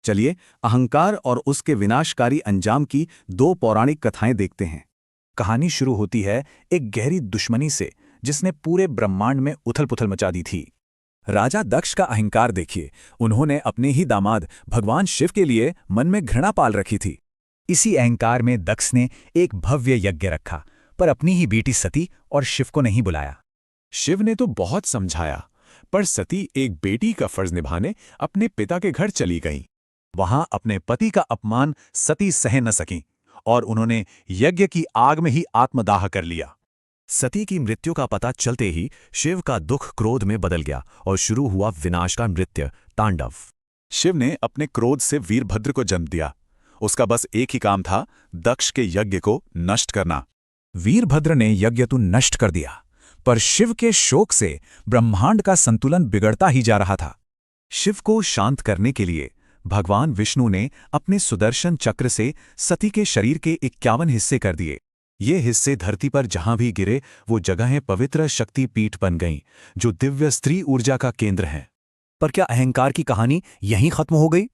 चलिए अहंकार और उसके विनाशकारी अंजाम की दो पौराणिक कथाएं देखते हैं। कहानी शुरू होती है एक गहरी दुश्मनी से जिसने पूरे ब्रह्मांड में उथल-पुथल मचा दी थी। राजा दक्ष का अहंकार देखिए, उन्होंने अपने ही दामाद भगवान शिव के लिए मन में घृणा पाल रखी थी। इसी अहंकार में दक्ष ने एक भव्य यज्ञ रखा, पर अपनी ही बेटी सती और शिव को नहीं बुलाया। शिव ने तो बहुत समझाया, पर सती एक बेटी का फर्ज निभाने अपने पिता के घर चली गईं। वहां अपने पति का अपमान सती सह न सकीं और उन्होंने यज्ञ की आग में ही आत्मदाह कर लिया। सती की मृत्यु का पता चलते ही शिव का दुख क्रोध में बदल गया और शुरू हुआ विनाश का नृत्य तांडव। शिव ने अपने क्रोध से वीरभद्र को जन्म दिया। उसका बस एक ही काम था, दक्ष के यज्ञ को नष्ट करना। वीरभद्र ने यज्ञ तो नष्ट कर दिया, पर शिव के शोक से ब्रह्मांड का संतुलन बिगड़ता ही जा रहा था। शिव को शांत करने के लिए भगवान विष्णु ने अपने सुदर्शन चक्र से सती के शरीर के 51 हिस्से कर दिए। ये हिस्से धरती पर जहां भी गिरे वो जगहें पवित्र शक्ति पीठ बन गईं, जो दिव्य स्त्री ऊर्जा का केंद्र हैं। पर क्या अहंकार की कहानी यहीं खत्म हो गई?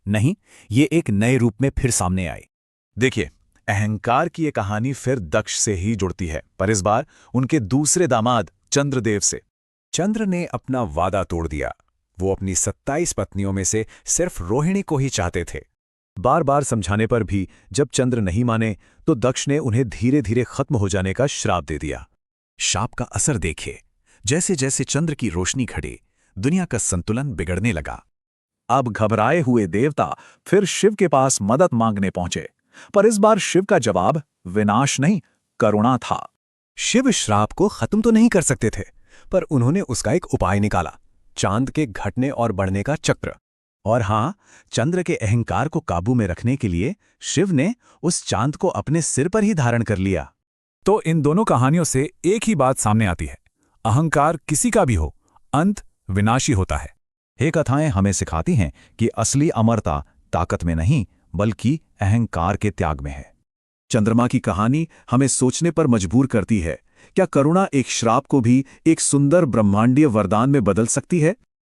नहीं, ये एक नए रूप में फिर सामने आई। देखिए, अहंकार की ये कहानी फिर दक्ष से ही जुड़ती है, पर इस बार उनके दूसरे दामाद चंद्रदेव से। चंद्र ने अपना वादा तोड़ दिया। वो अपनी 27 पत्नियों में से सिर्फ रोहिणी को ही चाहते थे। बार बार समझाने पर भी जब चंद्र नहीं माने तो दक्ष ने उन्हें धीरे धीरे खत्म हो जाने का श्राप दे दिया। शाप का असर देखिए, जैसे जैसे चंद्र की रोशनी घटी, दुनिया का संतुलन बिगड़ने लगा। अब घबराए हुए देवता फिर शिव के पास मदद मांगने पहुंचे, पर इस बार शिव का जवाब विनाश नहीं, करुणा था। शिव श्राप को खत्म तो नहीं कर सकते थे, पर उन्होंने उसका एक उपाय निकाला, चांद के घटने और बढ़ने का चक्र। और हां, चंद्र के अहंकार को काबू में रखने के लिए शिव ने उस चांद को अपने सिर पर ही धारण कर लिया। तो इन दोनों कहानियों से एक ही बात सामने आती है, अहंकार किसी का भी हो, अंत विनाशी होता है। ये कथाएं हमें सिखाती हैं कि असली अमरता ताकत में नहीं, बल्कि अहंकार के त्याग में है। चंद्रमा की कहानी हमें सोचने पर मजबूर करती है, क्या करुणा एक श्राप को भी एक सुंदर ब्रह्मांडीय वरदान में बदल सकती है?